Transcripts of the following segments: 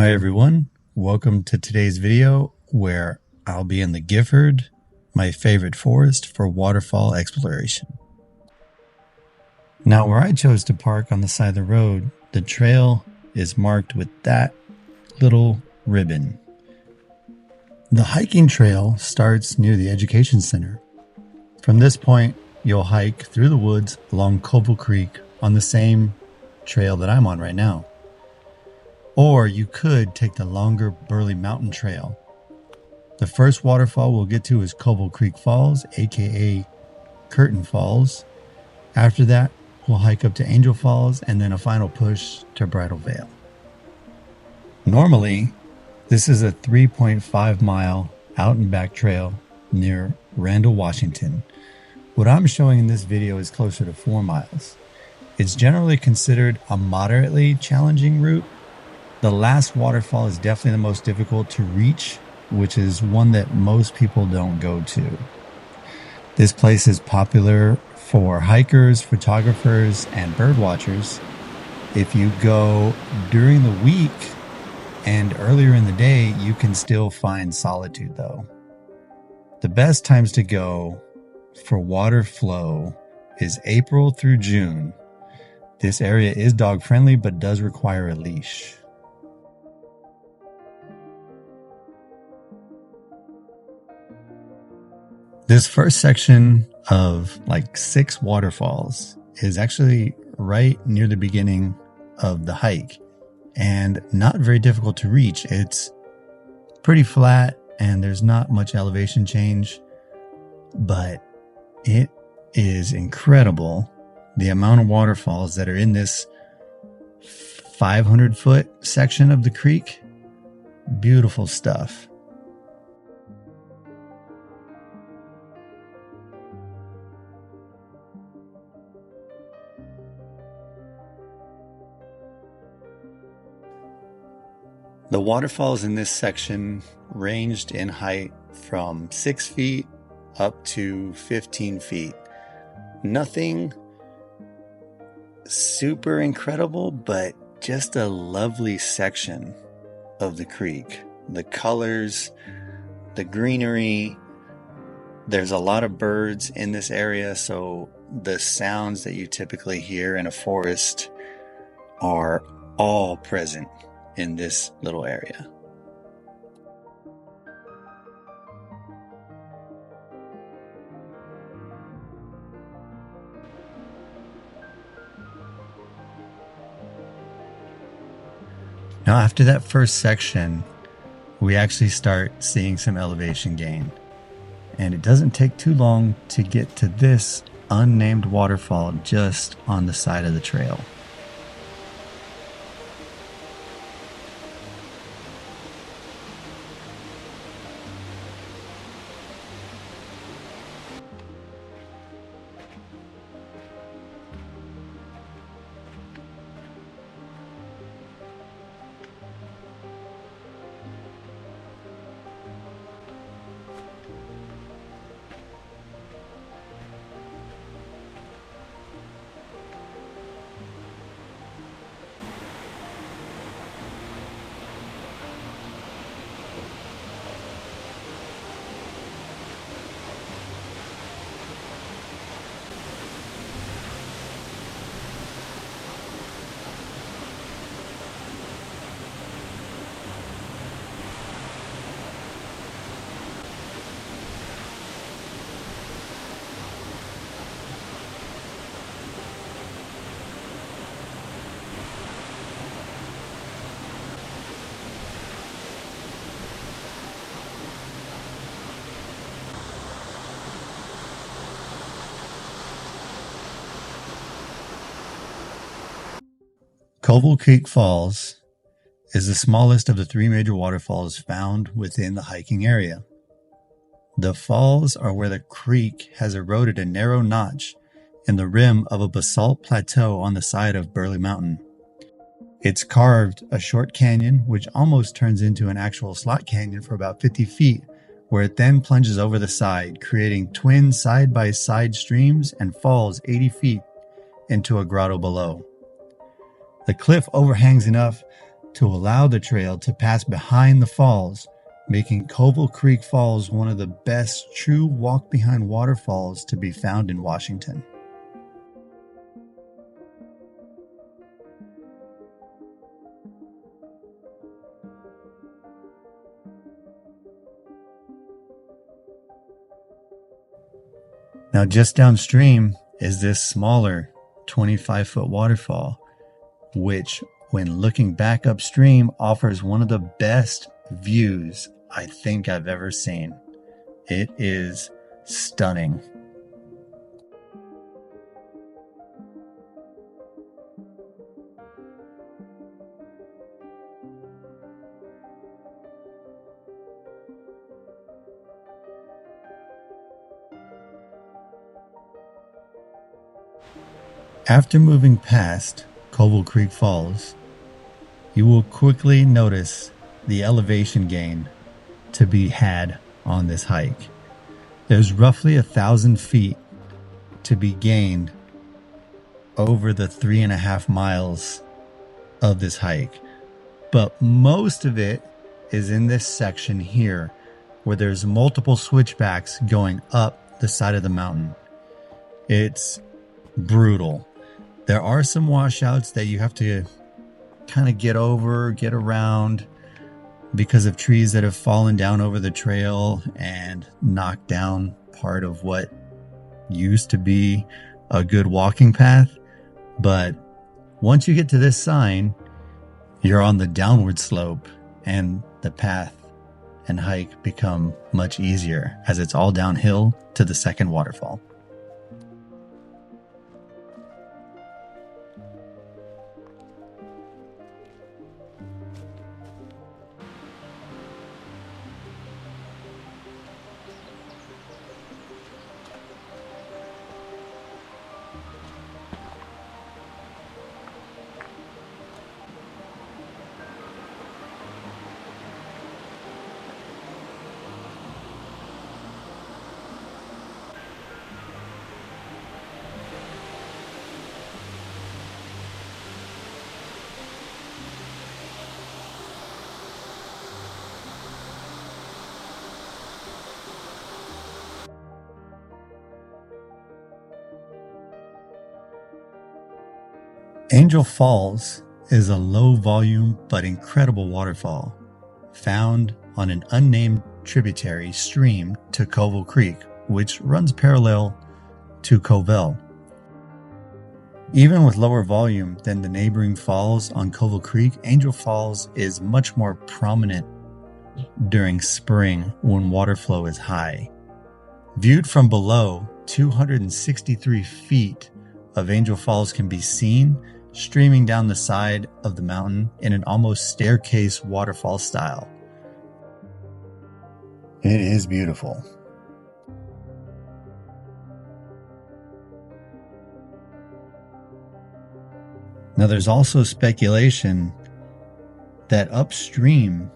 Hi everyone, welcome to today's video where I'll be in the Gifford, my favorite forest, for waterfall exploration. Now where I chose to park on the side of the road, the trail is marked with that little ribbon. The hiking trail starts near the education center. From this point, you'll hike through the woods along Covell Creek on the same trail that I'm on right now. Or you could take the longer Burley Mountain Trail. The first waterfall we'll get to is Covell Creek Falls, aka Curtain Falls. After that, we'll hike up to Angel Falls and then a final push to Bridal Veil. Normally, this is a 3.5 mile out and back trail near Randall, Washington. What I'm showing in this video is closer to 4 miles. It's generally considered a moderately challenging route. The last waterfall is definitely the most difficult to reach, which is one that most people don't go to. This place is popular for hikers, photographers, and bird watchers. If you go during the week and earlier in the day, you can still find solitude though. The best times to go for water flow is April through June. This area is dog friendly, but does require a leash. This first section of like 6 waterfalls is actually right near the beginning of the hike and not very difficult to reach. It's pretty flat and there's not much elevation change, but it is incredible the amount of waterfalls that are in this 500-foot section of the creek. Beautiful stuff. The waterfalls in this section ranged in height from 6 feet up to 15 feet. Nothing super incredible, but just a lovely section of the creek. The colors, the greenery, there's a lot of birds in this area, so the sounds that you typically hear in a forest are all present in this little area. Now, after that first section, we actually start seeing some elevation gain. And it doesn't take too long to get to this unnamed waterfall just on the side of the trail. Covell Creek Falls is the smallest of the 3 major waterfalls found within the hiking area. The falls are where the creek has eroded a narrow notch in the rim of a basalt plateau on the side of Burley Mountain. It's carved a short canyon, which almost turns into an actual slot canyon for about 50 feet, where it then plunges over the side, creating twin side-by-side streams and falls 80 feet into a grotto below. The cliff overhangs enough to allow the trail to pass behind the falls, making Covell Creek Falls one of the best true walk-behind waterfalls to be found in Washington. Now, just downstream is this smaller 25-foot waterfall, which, when looking back upstream, offers one of the best views I think I've ever seen. It is stunning. After moving past Covell Creek Falls, you will quickly notice the elevation gain to be had on this hike. There's roughly 1,000 feet to be gained over the 3.5 miles of this hike, but most of it is in this section here where there's multiple switchbacks going up the side of the mountain. It's brutal. There are some washouts that you have to kind of get over, get around because of trees that have fallen down over the trail and knocked down part of what used to be a good walking path. But once you get to this sign, you're on the downward slope and the path and hike become much easier as it's all downhill to the second waterfall. Angel Falls is a low volume but incredible waterfall found on an unnamed tributary stream to Covell Creek, which runs parallel to Koval. Even with lower volume than the neighboring falls on Covell Creek, Angel Falls is much more prominent during spring when water flow is high. Viewed from below, 263 feet of Angel Falls can be seen streaming down the side of the mountain in an almost staircase waterfall style. It is beautiful. Now there's also speculation that upstream,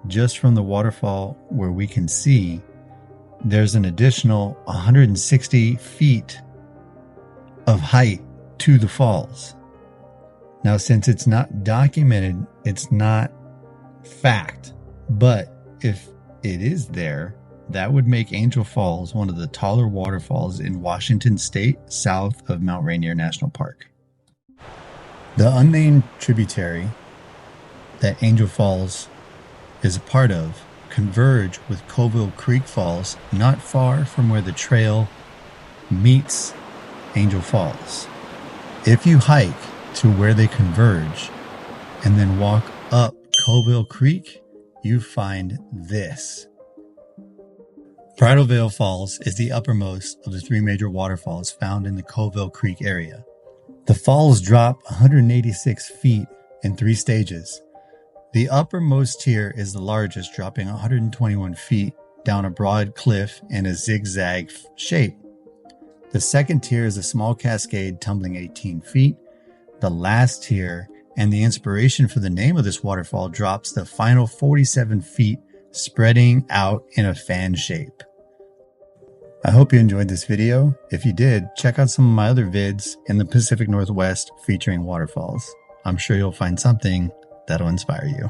just from the waterfall where we can see, there's an additional 160 feet of height to the falls. Now, since it's not documented, it's not fact, but if it is there, that would make Angel Falls one of the taller waterfalls in Washington state, south of Mount Rainier National Park. The unnamed tributary that Angel Falls is a part of converge with Covell Creek Falls not far from where the trail meets Angel Falls. If you hike to where they converge and then walk up Covell Creek, you find this. Bridal Veil Falls is the uppermost of the three major waterfalls found in the Covell Creek area. The falls drop 186 feet in 3 stages. The uppermost tier is the largest, dropping 121 feet down a broad cliff in a zigzag shape. The second tier is a small cascade tumbling 18 feet. The last tier, and the inspiration for the name of this waterfall, drops the final 47 feet, spreading out in a fan shape. I hope you enjoyed this video. If you did, check out some of my other vids in the Pacific Northwest featuring waterfalls. I'm sure you'll find something that'll inspire you.